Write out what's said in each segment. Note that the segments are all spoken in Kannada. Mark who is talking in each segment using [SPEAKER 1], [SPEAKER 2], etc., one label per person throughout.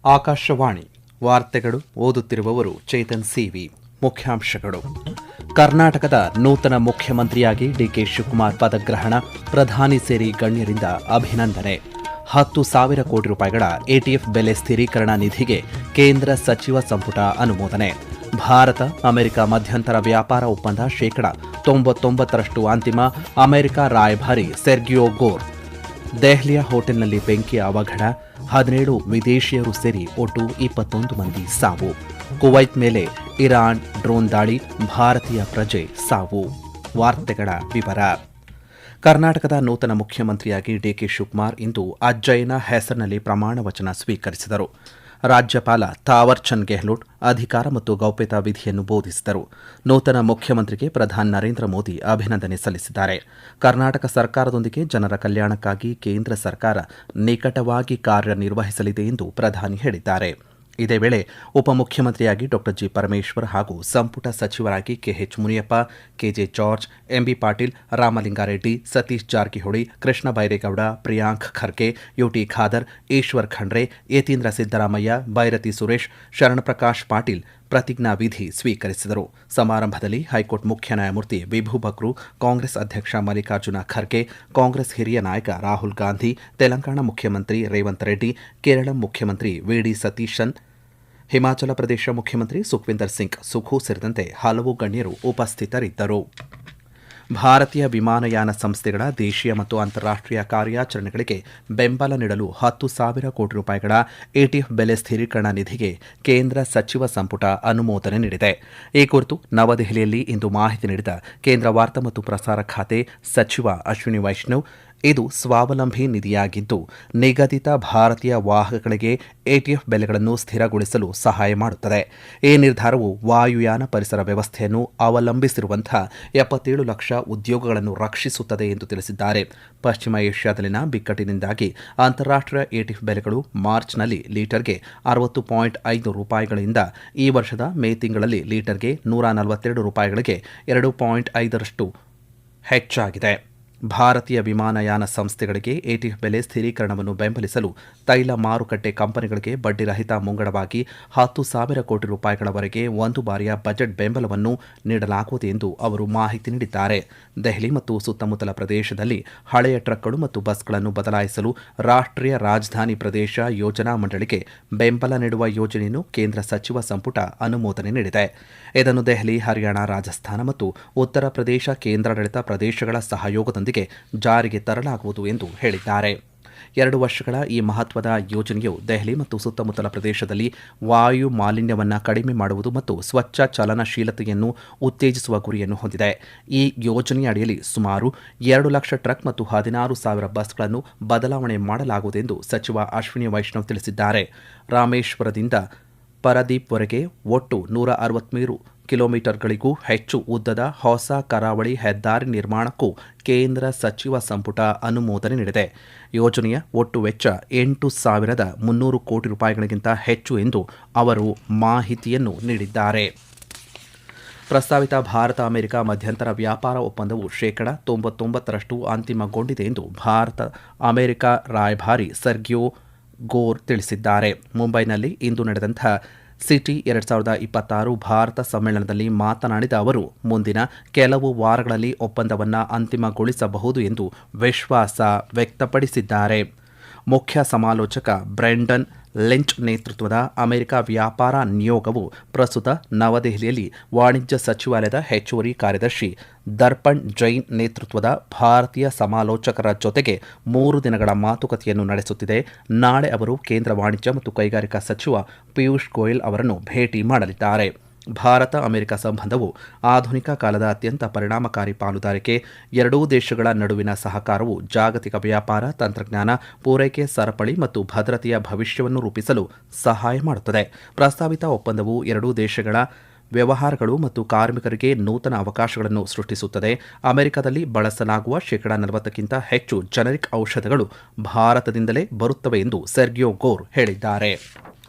[SPEAKER 1] ಆಕಾಶವಾಣಿ ವಾರ್ತೆಗಳು ಓದುತ್ತಿರುವವರು ಚೇತನ್ ಸಿವಿ. ಮುಖ್ಯಾಂಶಗಳು: ಕರ್ನಾಟಕದ ನೂತನ ಮುಖ್ಯಮಂತ್ರಿಯಾಗಿ ಡಿಕೆ ಶಿವಕುಮಾರ್ ಪದಗ್ರಹಣ, ಪ್ರಧಾನಿ ಸೇರಿ ಗಣ್ಯರಿಂದ ಅಭಿನಂದನೆ. 10,000 ಕೋಟಿ ರೂಪಾಯಿಗಳ ಎಟಿಎಫ್ ಬೆಲೆ ಸ್ಥಿರೀಕರಣ ನಿಧಿಗೆ ಕೇಂದ್ರ ಸಚಿವ ಸಂಪುಟ ಅನುಮೋದನೆ. ಭಾರತ ಅಮೆರಿಕ ಮಧ್ಯಂತರ ವ್ಯಾಪಾರ ಒಪ್ಪಂದ ಶೇಕಡಾ 99% ಅಂತಿಮ. ಅಮೆರಿಕ ರಾಯಭಾರಿ ಸೆರ್ಗಿಯೋ ಗೋರ್. ದೆಹಲಿಯ ಹೋಟೆಲ್ನಲ್ಲಿ ಬೆಂಕಿಯ ಅವಘಡ, 17 ವಿದೇಶಿಯರು ಸೇರಿ ಒಟ್ಟು 21 ಮಂದಿ ಸಾವು. ಕುವೈತ್ ಮೇಲೆ ಇರಾನ್ ಡ್ರೋನ್ ದಾಳಿ, ಭಾರತೀಯ ಪ್ರಜೆ ಸಾವು. ವಾರ್ತೆಗಳ ವಿವರ. ಕರ್ನಾಟಕದ ನೂತನ ಮುಖ್ಯಮಂತ್ರಿಯಾಗಿ ಡಿಕೆ ಶಿವಕುಮಾರ್ ಇಂದು ಅಜ್ಜಯ್ಯನ ಹೆಸರಿನಲ್ಲಿ ಪ್ರಮಾಣ ವಚನ ಸ್ವೀಕರಿಸಿದರು. ರಾಜ್ಯಪಾಲ ಥಾವರ್ಚಂದ್ ಗೆಹ್ಲೋಟ್ ಅಧಿಕಾರ ಮತ್ತು ಗೌಪ್ಯತಾ ವಿಧಿಯನ್ನು ಬೋಧಿಸಿದರು. ನೂತನ ಮುಖ್ಯಮಂತ್ರಿಗೆ ಪ್ರಧಾನಿ ನರೇಂದ್ರ ಮೋದಿ ಅಭಿನಂದನೆ ಸಲ್ಲಿಸಿದ್ದಾರೆ. ಕರ್ನಾಟಕ ಸರ್ಕಾರದೊಂದಿಗೆ ಜನರ ಕಲ್ಯಾಣಕ್ಕಾಗಿ ಕೇಂದ್ರ ಸರ್ಕಾರ ನಿಕಟವಾಗಿ ಕಾರ್ಯನಿರ್ವಹಿಸಲಿದೆ ಎಂದು ಪ್ರಧಾನಿ ಹೇಳಿದ್ದಾರೆ. ಇದೇ ವೇಳೆ ಉಪಮುಖ್ಯಮಂತ್ರಿಯಾಗಿ ಡಾ ಜಿ ಪರಮೇಶ್ವರ್ ಹಾಗೂ ಸಂಪುಟ ಸಚಿವರಾಗಿ KH Muniyappa, KJ George, MB Patil, Ramalinga Reddy, Satish Jarkiholi, Krishna Byregowda, Priyank Kharge, UT Khader, Eshwar Khandre, Yathindra Siddaramaiah, Byrathi Suresh, Sharanprakash Patil ಪ್ರತಿಜ್ಞಾ ವಿಧಿ ಸ್ವೀಕರಿಸಿದರು. ಸಮಾರಂಭದಲ್ಲಿ ಹೈಕೋರ್ಟ್ ಮುಖ್ಯ ನ್ಯಾಯಮೂರ್ತಿ ವಿಭು ಬಕ್ರು, ಕಾಂಗ್ರೆಸ್ ಅಧ್ಯಕ್ಷ ಮಲ್ಲಿಕಾರ್ಜುನ ಖರ್ಗೆ, ಕಾಂಗ್ರೆಸ್ ಹಿರಿಯ ನಾಯಕ ರಾಹುಲ್ ಗಾಂಧಿ, ತೆಲಂಗಾಣ ಮುಖ್ಯಮಂತ್ರಿ ರೇವಂತ್ ರೆಡ್ಡಿ, ಕೇರಳ ಮುಖ್ಯಮಂತ್ರಿ ವಿಡಿ ಸತೀಶನ್, ಹಿಮಾಚಲ ಪ್ರದೇಶ ಮುಖ್ಯಮಂತ್ರಿ ಸುಖ್ವಿಂದರ್ ಸಿಂಗ್ ಸುಖು ಸೇರಿದಂತೆ ಹಲವು ಗಣ್ಯರು ಉಪಸ್ಥಿತರಿದ್ದರು. ಭಾರತೀಯ ವಿಮಾನಯಾನ ಸಂಸ್ಥೆಗಳ ದೇಶೀಯ ಮತ್ತು ಅಂತಾರಾಷ್ಟೀಯ ಕಾರ್ಯಾಚರಣೆಗಳಿಗೆ ಬೆಂಬಲ ನೀಡಲು 10,000 ಕೋಟಿ ರೂಪಾಯಿಗಳ ಎಟಿಎಫ್ ಬೆಲೆ ಸ್ಥಿರೀಕರಣ ನಿಧಿಗೆ ಕೇಂದ್ರ ಸಚಿವ ಸಂಪುಟ ಅನುಮೋದನೆ ನೀಡಿದೆ. ಈ ಕುರಿತು ನವದೆಹಲಿಯಲ್ಲಿ ಇಂದು ಮಾಹಿತಿ ನೀಡಿದ ಕೇಂದ್ರ ವಾರ್ತಾ ಮತ್ತು ಪ್ರಸಾರ ಖಾತೆ ಸಚಿವ ಅಶ್ವಿನಿ ವೈಷ್ಣವ್, ಇದು ಸ್ವಾವಲಂಬಿ ನಿಧಿಯಾಗಿದ್ದು ನಿಗದಿತ ಭಾರತೀಯ ವಾಹಕಗಳಿಗೆ ಎಟಿಎಫ್ ಬೆಲೆಗಳನ್ನು ಸ್ಥಿರಗೊಳಿಸಲು ಸಹಾಯ ಮಾಡುತ್ತದೆ. ಈ ನಿರ್ಧಾರವು ವಾಯುಯಾನ ಪರಿಸರ ವ್ಯವಸ್ಥೆಯನ್ನು ಅವಲಂಬಿಸಿರುವಂತಹ 77 ಲಕ್ಷ ಉದ್ಯೋಗಗಳನ್ನು ರಕ್ಷಿಸುತ್ತದೆ ಎಂದು ತಿಳಿಸಿದ್ದಾರೆ. ಪಶ್ಚಿಮ ಏಷ್ಯಾದಲ್ಲಿನ ಬಿಕ್ಕಟ್ಟಿನಿಂದಾಗಿ ಅಂತಾರಾಷ್ಟೀಯ ಎಟಿಎಫ್ ಬೆಲೆಗಳು ಮಾರ್ಚ್ನಲ್ಲಿ ಲೀಟರ್ಗೆ 60.5 ರೂಪಾಯಿಗಳಿಂದ ಈ ವರ್ಷದ ಮೇ ತಿಂಗಳಲ್ಲಿ ಲೀಟರ್ಗೆ 142 ರೂಪಾಯಿಗಳಿಗೆ 2.5ರಷ್ಟು ಹೆಚ್ಚಾಗಿದೆ. ಭಾರತೀಯ ವಿಮಾನಯಾನ ಸಂಸ್ಥೆಗಳಿಗೆ ಎಟಿಎಫ್ ಬೆಲೆ ಸ್ಥಿರೀಕರಣವನ್ನು ಬೆಂಬಲಿಸಲು ತೈಲ ಮಾರುಕಟ್ಟೆ ಕಂಪನಿಗಳಿಗೆ ಬಡ್ಡಿರಹಿತ ಮುಂಗಡವಾಗಿ 10,000 ಕೋಟಿ ರೂಪಾಯಿಗಳವರೆಗೆ ಒಂದು ಬಾರಿಯ ಬಜೆಟ್ ಬೆಂಬಲವನ್ನು ನೀಡಲಾಗುವುದು ಎಂದು ಅವರು ಮಾಹಿತಿ ನೀಡಿದ್ದಾರೆ. ದೆಹಲಿ ಮತ್ತು ಸುತ್ತಮುತ್ತಲ ಪ್ರದೇಶದಲ್ಲಿ ಹಳೆಯ ಟ್ರಕ್ಗಳು ಮತ್ತು ಬಸ್ಗಳನ್ನು ಬದಲಾಯಿಸಲು ರಾಷ್ಟ್ರೀಯ ರಾಜಧಾನಿ ಪ್ರದೇಶ ಯೋಜನಾ ಮಂಡಳಿಗೆ ಬೆಂಬಲ ನೀಡುವ ಯೋಜನೆಯನ್ನು ಕೇಂದ್ರ ಸಚಿವ ಸಂಪುಟ ಅನುಮೋದನೆ ನೀಡಿದೆ. ಇದನ್ನು ದೆಹಲಿ, ಹರಿಯಾಣ, ರಾಜಸ್ಥಾನ ಮತ್ತು ಉತ್ತರ ಪ್ರದೇಶ ಕೇಂದ್ರಾಡಳಿತ ಪ್ರದೇಶಗಳ ಸಹಯೋಗದೊಂದಿಗೆ ಜಾರಿಗೆ ತರಲಾಗುವುದು ಎಂದು ಹೇಳಿದ್ದಾರೆ. 2 ವರ್ಷಗಳ ಈ ಮಹತ್ವದ ಯೋಜನೆಯು ದೆಹಲಿ ಮತ್ತು ಸುತ್ತಮುತ್ತಲ ಪ್ರದೇಶದಲ್ಲಿ ವಾಯು ಮಾಲಿನ್ಯವನ್ನು ಕಡಿಮೆ ಮಾಡುವುದು ಮತ್ತು ಸ್ವಚ್ಛ ಚಲನಶೀಲತೆಯನ್ನು ಉತ್ತೇಜಿಸುವ ಗುರಿಯನ್ನು ಹೊಂದಿದೆ. ಈ ಯೋಜನೆಯ ಅಡಿಯಲ್ಲಿ ಸುಮಾರು 2 ಲಕ್ಷ ಟ್ರಕ್ ಮತ್ತು 16,000 ಬಸ್ಗಳನ್ನು ಬದಲಾವಣೆ ಮಾಡಲಾಗುವುದೆಂದು ಸಚಿವ ಅಶ್ವಿನಿ ವೈಷ್ಣವ್ ತಿಳಿಸಿದ್ದಾರೆ. ರಾಮೇಶ್ವರದಿಂದ ಪರದೀಪ್ವರೆಗೆ ಒಟ್ಟು 163 ಕಿಲೋಮೀಟರ್ಗಳಿಗೂ ಹೆಚ್ಚು ಉದ್ದದ ಹೊಸ ಕರಾವಳಿ ಹೆದ್ದಾರಿ ನಿರ್ಮಾಣಕ್ಕೂ ಕೇಂದ್ರ ಸಚಿವ ಸಂಪುಟ ಅನುಮೋದನೆ ನೀಡಿದೆ. ಯೋಜನೆಯ ಒಟ್ಟು ವೆಚ್ಚ 8,300 ಕೋಟಿ ರೂಪಾಯಿಗಳಿಗಿಂತ ಹೆಚ್ಚು ಎಂದು ಅವರು ಮಾಹಿತಿಯನ್ನು ನೀಡಿದ್ದಾರೆ. ಪ್ರಸ್ತಾವಿತ ಭಾರತ ಅಮೆರಿಕ ಮಧ್ಯಂತರ ವ್ಯಾಪಾರ ಒಪ್ಪಂದವು ಶೇಕಡಾ 99% ಅಂತಿಮಗೊಂಡಿದೆ ಎಂದು ಭಾರತ ಅಮೆರಿಕ ರಾಯಭಾರಿ ಸೆರ್ಗಿಯೋ ಗೋರ್ ತಿಳಿಸಿದ್ದಾರೆ. ಮುಂಬೈನಲ್ಲಿ ಇಂದು ನಡೆದಂಥ ಸಿಟಿ 2026 ಭಾರತ ಸಮ್ಮೇಳನದಲ್ಲಿ ಮಾತನಾಡಿದ ಅವರು, ಮುಂದಿನ ಕೆಲವು ವಾರಗಳಲ್ಲಿ ಒಪ್ಪಂದವನ್ನು ಅಂತಿಮಗೊಳಿಸಬಹುದು ಎಂದು ವಿಶ್ವಾಸ ವ್ಯಕ್ತಪಡಿಸಿದ್ದಾರೆ. ಮುಖ್ಯ ಸಮಾಲೋಚಕ ಬ್ರೆಂಡನ್ ಲಿಂಚ್ ನೇತೃತ್ವದ ಅಮೆರಿಕ ವ್ಯಾಪಾರ ನಿಯೋಗವು ಪ್ರಸ್ತುತ ನವದೆಹಲಿಯಲ್ಲಿ ವಾಣಿಜ್ಯ ಸಚಿವಾಲಯದ ಹೆಚ್ಚುವರಿ ಕಾರ್ಯದರ್ಶಿ ದರ್ಪಣ್ ಜೈನ್ ನೇತೃತ್ವದ ಭಾರತೀಯ ಸಮಾಲೋಚಕರ ಜೊತೆಗೆ 3 ದಿನಗಳ ಮಾತುಕತೆಯನ್ನು ನಡೆಸುತ್ತಿದೆ. ನಾಳೆ ಅವರು ಕೇಂದ್ರ ವಾಣಿಜ್ಯ ಮತ್ತು ಕೈಗಾರಿಕಾ ಸಚಿವ ಪಿಯೂಷ್ ಗೋಯಲ್ ಅವರನ್ನು ಭೇಟಿ ಮಾಡಲಿದ್ದಾರೆ. ಭಾರತ ಅಮೆರಿಕ ಸಂಬಂಧವು ಆಧುನಿಕ ಕಾಲದ ಅತ್ಯಂತ ಪರಿಣಾಮಕಾರಿ ಪಾಲುದಾರಿಕೆ. ಎರಡೂ ದೇಶಗಳ ನಡುವಿನ ಸಹಕಾರವು ಜಾಗತಿಕ ವ್ಯಾಪಾರ, ತಂತ್ರಜ್ಞಾನ, ಪೂರೈಕೆ ಸರಪಳಿ ಮತ್ತು ಭದ್ರತೆಯ ಭವಿಷ್ಯವನ್ನು ರೂಪಿಸಲು ಸಹಾಯ ಮಾಡುತ್ತದೆ. ಪ್ರಸ್ತಾವಿತ ಒಪ್ಪಂದವು ಎರಡೂ ದೇಶಗಳ ವ್ಯವಹಾರಗಳು ಮತ್ತು ಕಾರ್ಮಿಕರಿಗೆ ನೂತನ ಅವಕಾಶಗಳನ್ನು ಸೃಷ್ಟಿಸುತ್ತದೆ. ಅಮೆರಿಕದಲ್ಲಿ ಬಳಸಲಾಗುವ ಶೇಕಡಾ 40ಕ್ಕಿಂತ ಹೆಚ್ಚು ಜೆನೆರಿಕ್ ಔಷಧಗಳು ಭಾರತದಿಂದಲೇ ಬರುತ್ತವೆ ಎಂದು ಸೆರ್ಗಿಯೋ ಗೋರ್ ಹೇಳಿದ್ದಾರೆ.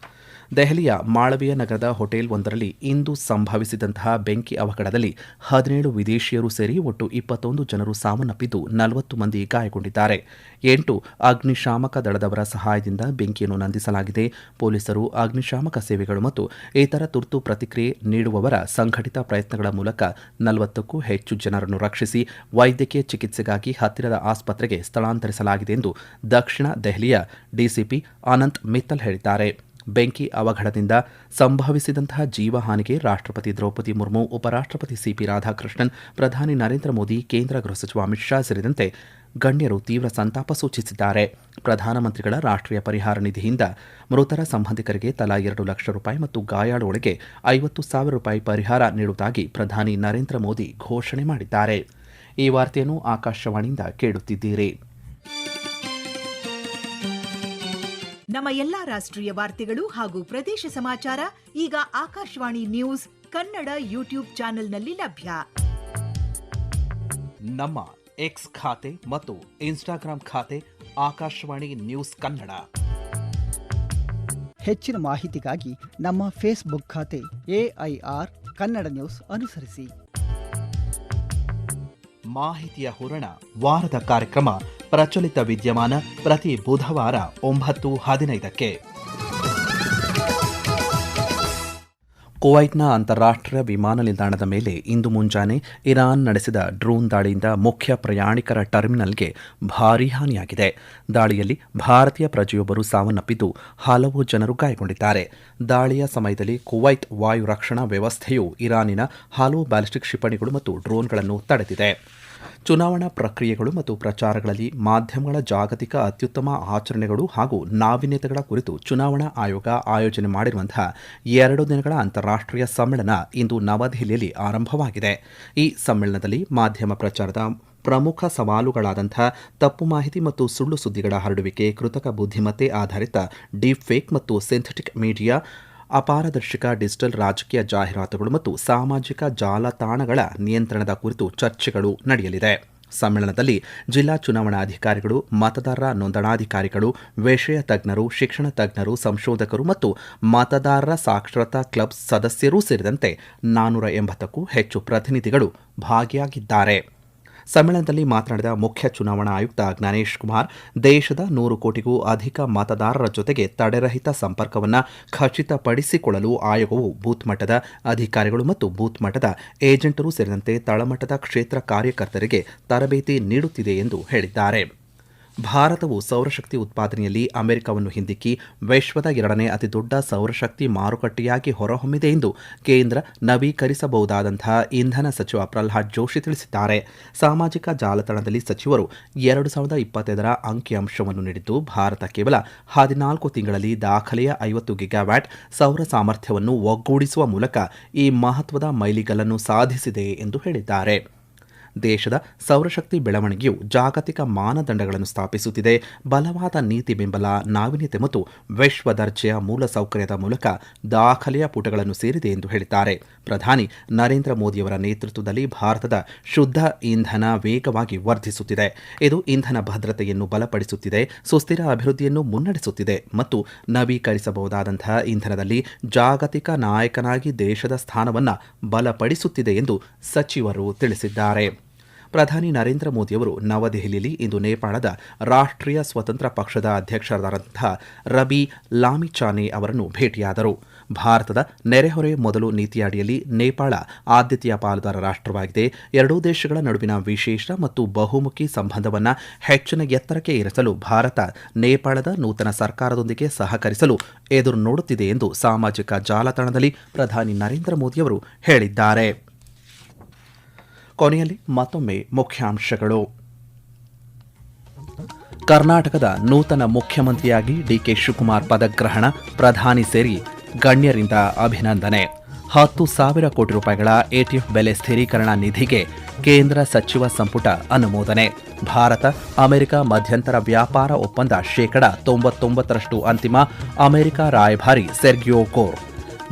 [SPEAKER 1] ದೆಹಲಿಯ ಮಾಳವೀಯ ನಗರದ ಹೋಟೆಲ್ ಒಂದರಲ್ಲಿ ಇಂದು ಸಂಭವಿಸಿದಂತಹ ಬೆಂಕಿ ಅವಘಡದಲ್ಲಿ 17 ವಿದೇಶಿಯರು ಸೇರಿ ಒಟ್ಟು 21 ಜನರು ಸಾವನ್ನಪ್ಪಿದ್ದು 40 ಮಂದಿ ಗಾಯಗೊಂಡಿದ್ದಾರೆ. 8 ಅಗ್ನಿಶಾಮಕ ದಳದವರ ಸಹಾಯದಿಂದ ಬೆಂಕಿಯನ್ನು ನಂದಿಸಲಾಗಿದೆ. ಪೊಲೀಸರು, ಅಗ್ನಿಶಾಮಕ ಸೇವೆಗಳು ಮತ್ತು ಇತರ ತುರ್ತು ಪ್ರತಿಕ್ರಿಯೆ ನೀಡುವವರ ಸಂಘಟಿತ ಪ್ರಯತ್ನಗಳ ಮೂಲಕ 40ಕ್ಕೂ ಹೆಚ್ಚು ಜನರನ್ನು ರಕ್ಷಿಸಿ ವೈದ್ಯಕೀಯ ಚಿಕಿತ್ಸೆಗಾಗಿ ಹತ್ತಿರದ ಆಸ್ಪತ್ರೆಗೆ ಸ್ಥಳಾಂತರಿಸಲಾಗಿದೆ ಎಂದು ದಕ್ಷಿಣ ದೆಹಲಿಯ ಡಿಸಿಪಿ ಅನಂತ್ ಮಿತ್ತಲ್ ಹೇಳಿದ್ದಾರೆ. ಬೆಂಕಿ ಅವಘಡದಿಂದ ಸಂಭವಿಸಿದಂತಹ ಜೀವಹಾನಿಗೆ ರಾಷ್ಟ್ರಪತಿ ದ್ರೌಪದಿ ಮುರ್ಮು, ಉಪರಾಷ್ಟ್ರಪತಿ ಸಿಪಿ ರಾಧಾಕೃಷ್ಣನ್, ಪ್ರಧಾನಿ ನರೇಂದ್ರ ಮೋದಿ, ಕೇಂದ್ರ ಗೃಹ ಸಚಿವ ಅಮಿತ್ ಶಾ ಸೇರಿದಂತೆ ಗಣ್ಯರು ತೀವ್ರ ಸಂತಾಪ ಸೂಚಿಸಿದ್ದಾರೆ. ಪ್ರಧಾನಮಂತ್ರಿಗಳ ರಾಷ್ಟ್ರೀಯ ಪರಿಹಾರ ನಿಧಿಯಿಂದ ಮೃತರ ಸಂಬಂಧಿಕರಿಗೆ ತಲಾ 2 ಲಕ್ಷ ರೂಪಾಯಿ ಮತ್ತು ಗಾಯಾಳುಗಳಿಗೆ 50,000 ರೂಪಾಯಿ ಪರಿಹಾರ ನೀಡುವುದಾಗಿ ಪ್ರಧಾನಿ ನರೇಂದ್ರ ಮೋದಿ ಘೋಷಣೆ ಮಾಡಿದ್ದಾರೆ. ಈ ವಾರ್ತೆಯನ್ನು ಆಕಾಶವಾಣಿಯಿಂದ ಕೇಳುತ್ತಿದ್ದೀರಿ.
[SPEAKER 2] ನಮ್ಮ ಎಲ್ಲಾ ರಾಷ್ಟ್ರೀಯ ವಾರ್ತೆಗಳು ಹಾಗೂ ಪ್ರದೇಶ ಸಮಾಚಾರ ಈಗ ಆಕಾಶವಾಣಿ ನ್ಯೂಸ್ ಕನ್ನಡ ಯೂಟ್ಯೂಬ್ ಚಾನೆಲ್ನಲ್ಲಿ ಲಭ್ಯ.
[SPEAKER 1] ನಮ್ಮ ಎಕ್ಸ್ ಖಾತೆ ಮತ್ತು ಇನ್ಸ್ಟಾಗ್ರಾಂ ಖಾತೆ ಆಕಾಶವಾಣಿ ನ್ಯೂಸ್ ಕನ್ನಡ.
[SPEAKER 3] ಹೆಚ್ಚಿನ ಮಾಹಿತಿಗಾಗಿ ನಮ್ಮ ಫೇಸ್ಬುಕ್ ಖಾತೆ AIR ಕನ್ನಡ ನ್ಯೂಸ್ ಅನುಸರಿಸಿ.
[SPEAKER 1] ಮಾಹಿತಿಯ ಹೂರಣ ವಾರದ ಕಾರ್ಯಕ್ರಮ ಪ್ರಚಲಿತ ವಿದ್ಯಮಾನ ಪ್ರತಿ ಬುಧವಾರ 9:15ಕ್ಕೆ. ಕುವೈಟ್ನ ಅಂತಾರಾಷ್ಟ್ರೀಯ ವಿಮಾನ ನಿಲ್ದಾಣದ ಮೇಲೆ ಇಂದು ಮುಂಜಾನೆ ಇರಾನ್ ನಡೆಸಿದ ಡ್ರೋನ್ ದಾಳಿಯಿಂದ ಮುಖ್ಯ ಪ್ರಯಾಣಿಕರ ಟರ್ಮಿನಲ್ಗೆ ಭಾರೀ ಹಾನಿಯಾಗಿದೆ. ದಾಳಿಯಲ್ಲಿ ಭಾರತೀಯ ಪ್ರಜೆಯೊಬ್ಬರು ಸಾವನ್ನಪ್ಪಿದ್ದು ಹಲವು ಜನರು ಗಾಯಗೊಂಡಿದ್ದಾರೆ. ದಾಳಿಯ ಸಮಯದಲ್ಲಿ ಕುವೈತ್ ವಾಯು ರಕ್ಷಣಾ ವ್ಯವಸ್ಥೆಯು ಇರಾನಿನ ಹಲವು ಬ್ಯಾಲಿಸ್ಟಿಕ್ ಕ್ಷಿಪಣಿಗಳು ಮತ್ತು ಡ್ರೋನ್ಗಳನ್ನು ತಡೆದಿದೆ. ಚುನಾವಣಾ ಪ್ರಕ್ರಿಯೆಗಳು ಮತ್ತು ಪ್ರಚಾರಗಳಲ್ಲಿ ಮಾಧ್ಯಮಗಳ ಜಾಗತಿಕ ಅತ್ಯುತ್ತಮ ಆಚರಣೆಗಳು ಹಾಗೂ ನಾವೀನ್ಯತೆಗಳ ಕುರಿತು ಚುನಾವಣಾ ಆಯೋಗ ಆಯೋಜನೆ ಮಾಡಿರುವಂತಹ 2 ದಿನಗಳ ಅಂತಾರಾಷ್ಟ್ರೀಯ ಸಮ್ಮೇಳನ ಇಂದು ನವದೆಹಲಿಯಲ್ಲಿ ಆರಂಭವಾಗಿದೆ. ಈ ಸಮ್ಮೇಳನದಲ್ಲಿ ಮಾಧ್ಯಮ ಪ್ರಚಾರದ ಪ್ರಮುಖ ಸವಾಲುಗಳಾದಂಥ ತಪ್ಪು ಮಾಹಿತಿ ಮತ್ತು ಸುಳ್ಳು ಸುದ್ದಿಗಳ ಹರಡುವಿಕೆ, ಕೃತಕ ಬುದ್ಧಿಮತ್ತೆ ಆಧಾರಿತ ಡೀಪ್ ಫೇಕ್ ಮತ್ತು ಸಿಂಥೆಟಿಕ್ ಮೀಡಿಯಾ, ಅಪಾರದರ್ಶಕ ಡಿಜಿಟಲ್ ರಾಜಕೀಯ ಜಾಹೀರಾತುಗಳು ಮತ್ತು ಸಾಮಾಜಿಕ ಜಾಲತಾಣಗಳ ನಿಯಂತ್ರಣದ ಕುರಿತು ಚರ್ಚೆಗಳು ನಡೆಯಲಿದೆ. ಸಮ್ಮೇಳನದಲ್ಲಿ ಜಿಲ್ಲಾ ಚುನಾವಣಾಧಿಕಾರಿಗಳು, ಮತದಾರರ ನೋಂದಣಾಧಿಕಾರಿಗಳು, ವಿಷಯ ತಜ್ಞರು, ಶಿಕ್ಷಣ ತಜ್ಞರು, ಸಂಶೋಧಕರು ಮತ್ತು ಮತದಾರರ ಸಾಕ್ಷರತಾ ಕ್ಲಬ್ ಸದಸ್ಯರೂ ಸೇರಿದಂತೆ 480ಕ್ಕೂ ಹೆಚ್ಚು ಪ್ರತಿನಿಧಿಗಳು ಭಾಗಿಯಾಗಿದ್ದಾರೆ. ಸಮ್ಮೇಳನದಲ್ಲಿ ಮಾತನಾಡಿದ ಮುಖ್ಯ ಚುನಾವಣಾ ಆಯುಕ್ತ ಜ್ಞಾನೇಶ್ ಕುಮಾರ್, ದೇಶದ 100 ಕೋಟಿಗೂ ಅಧಿಕ ಮತದಾರರ ಜೊತೆಗೆ ತಡೆರಹಿತ ಸಂಪರ್ಕವನ್ನು ಖಚಿತಪಡಿಸಿಕೊಳ್ಳಲು ಆಯೋಗವು ಬೂತ್ ಮಟ್ಟದ ಅಧಿಕಾರಿಗಳು ಮತ್ತು ಬೂತ್ ಮಟ್ಟದ ಏಜೆಂಟರು ಸೇರಿದಂತೆ ತಳಮಟ್ಟದ ಕ್ಷೇತ್ರ ಕಾರ್ಯಕರ್ತರಿಗೆ ತರಬೇತಿ ನೀಡುತ್ತಿದೆ ಎಂದು ಹೇಳಿದ್ದಾರೆ. ಭಾರತವು ಸೌರಶಕ್ತಿ ಉತ್ಪಾದನೆಯಲ್ಲಿ ಅಮೆರಿಕವನ್ನು ಹಿಂದಿಕ್ಕಿ ವಿಶ್ವದ 2ನೇ ಅತಿದೊಡ್ಡ ಸೌರಶಕ್ತಿ ಮಾರುಕಟ್ಟೆಯಾಗಿ ಹೊರಹೊಮ್ಮಿದೆ ಎಂದು ಕೇಂದ್ರ ನವೀಕರಿಸಬಹುದಾದಂತಹ ಇಂಧನ ಸಚಿವ ಪ್ರಹ್ಲಾದ್ ಜೋಶಿ ತಿಳಿಸಿದ್ದಾರೆ. ಸಾಮಾಜಿಕ ಜಾಲತಾಣದಲ್ಲಿ ಸಚಿವರು 2025ರ ಅಂಕಿಅಂಶವನ್ನು ನೀಡಿದ್ದು, ಭಾರತ ಕೇವಲ 14 ತಿಂಗಳಲ್ಲಿ ದಾಖಲೆಯ 50 ಗಿಗಾವ್ಯಾಟ್ ಸೌರ ಸಾಮರ್ಥ್ಯವನ್ನು ಒಗ್ಗೂಡಿಸುವ ಮೂಲಕ ಈ ಮಹತ್ವದ ಮೈಲಿಗಲ್ಲನ್ನು ಸಾಧಿಸಿದೆ ಎಂದು ಹೇಳಿದ್ದಾರೆ. ದೇಶದ ಸೌರಶಕ್ತಿ ಬೆಳವಣಿಗೆಯು ಜಾಗತಿಕ ಮಾನದಂಡಗಳನ್ನು ಸ್ಥಾಪಿಸುತ್ತಿದೆ. ಬಲವಾದ ನೀತಿ ಬೆಂಬಲ, ನಾವೀನ್ಯತೆ ಮತ್ತು ವಿಶ್ವ ದರ್ಜೆಯ ಮೂಲಸೌಕರ್ಯದ ಮೂಲಕ ದಾಖಲೆಯ ಪುಟಗಳನ್ನು ಸೇರಿದೆ ಎಂದು ಹೇಳಿದ್ದಾರೆ. ಪ್ರಧಾನಿ ನರೇಂದ್ರ ಮೋದಿಯವರ ನೇತೃತ್ವದಲ್ಲಿ ಭಾರತದ ಶುದ್ಧ ಇಂಧನ ವೇಗವಾಗಿ ವರ್ಧಿಸುತ್ತಿದೆ. ಇದು ಇಂಧನ ಭದ್ರತೆಯನ್ನು ಬಲಪಡಿಸುತ್ತಿದೆ, ಸುಸ್ಥಿರ ಅಭಿವೃದ್ಧಿಯನ್ನು ಮುನ್ನಡೆಸುತ್ತಿದೆ ಮತ್ತು ನವೀಕರಿಸಬಹುದಾದಂತಹ ಇಂಧನದಲ್ಲಿ ಜಾಗತಿಕ ನಾಯಕನಾಗಿ ದೇಶದ ಸ್ಥಾನವನ್ನು ಬಲಪಡಿಸುತ್ತಿದೆ ಎಂದು ಸಚಿವರು ತಿಳಿಸಿದ್ದಾರೆ. ಪ್ರಧಾನಿ ನರೇಂದ್ರ ಮೋದಿಯವರು ನವದೆಹಲಿಯಲ್ಲಿ ಇಂದು ನೇಪಾಳದ ರಾಷ್ಟ್ರೀಯ ಸ್ವತಂತ್ರ ಪಕ್ಷದ ಅಧ್ಯಕ್ಷರಾದಂತಹ ರಬಿ ಲಾಮಿಚಾನೆ ಅವರನ್ನು ಭೇಟಿಯಾದರು. ಭಾರತದ ನೆರೆಹೊರೆ ಮೊದಲು ನೀತಿಯ ಅಡಿಯಲ್ಲಿ ನೇಪಾಳ ಆದ್ಯತೆಯ ಪಾಲುದಾರ ರಾಷ್ಟ್ರವಾಗಿದೆ. ಎರಡೂ ದೇಶಗಳ ನಡುವಿನ ವಿಶೇಷ ಮತ್ತು ಬಹುಮುಖಿ ಸಂಬಂಧವನ್ನು ಹೆಚ್ಚಿನ ಎತ್ತರಕ್ಕೆ ಏರಿಸಲು ಭಾರತ ನೇಪಾಳದ ನೂತನ ಸರ್ಕಾರದೊಂದಿಗೆ ಸಹಕರಿಸಲು ಎದುರು ನೋಡುತ್ತಿದೆ ಎಂದು ಸಾಮಾಜಿಕ ಜಾಲತಾಣದಲ್ಲಿ ಪ್ರಧಾನಿ ನರೇಂದ್ರ ಮೋದಿಯವರು ಹೇಳಿದ್ದಾರೆ. ಕೊನೆಯಲ್ಲಿ ಮತ್ತೊಮ್ಮೆ ಮುಖ್ಯಾಂಶಗಳು. ಕರ್ನಾಟಕದ ನೂತನ ಮುಖ್ಯಮಂತ್ರಿಯಾಗಿ ಡಿಕೆ ಶಿವಕುಮಾರ್ ಪದಗ್ರಹಣ, ಪ್ರಧಾನಿ ಸೇರಿ ಗಣ್ಯರಿಂದ ಅಭಿನಂದನೆ. 10,000 ಕೋಟಿ ರೂಪಾಯಿಗಳ ಎಟಿಎಫ್ ಬೆಲೆ ಸ್ಥಿರೀಕರಣ ನಿಧಿಗೆ ಕೇಂದ್ರ ಸಚಿವ ಸಂಪುಟ ಅನುಮೋದನೆ. ಭಾರತ ಅಮೆರಿಕ ಮಧ್ಯಂತರ ವ್ಯಾಪಾರ ಒಪ್ಪಂದ 99% ಅಂತಿಮ, ಅಮೆರಿಕ ರಾಯಭಾರಿ ಸೆರ್ಗಿಯೋ ಕೋರ್.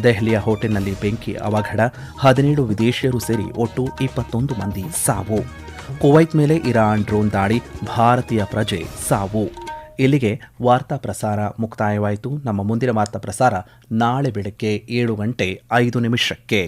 [SPEAKER 1] ದೆಹಲಿಯ ಹೋಟೆಲ್ನಲ್ಲಿ ಬೆಂಕಿ ಅವಘಡ, 17 ವಿದೇಶಿಯರು ಸೇರಿ ಒಟ್ಟು 21 ಮಂದಿ ಸಾವು. ಕುವೈತ್ ಮೇಲೆ ಇರಾನ್ ಡ್ರೋನ್ ದಾಳಿ, ಭಾರತೀಯ ಪ್ರಜೆ ಸಾವು. ಇಲ್ಲಿಗೆ ವಾರ್ತಾ ಪ್ರಸಾರ ಮುಕ್ತಾಯವಾಯಿತು. ನಮ್ಮ ಮುಂದಿನ ವಾರ್ತಾ ಪ್ರಸಾರ ನಾಳೆ ಬೆಳಗ್ಗೆ 7:05 ನಿಮಿಷಕ್ಕೆ.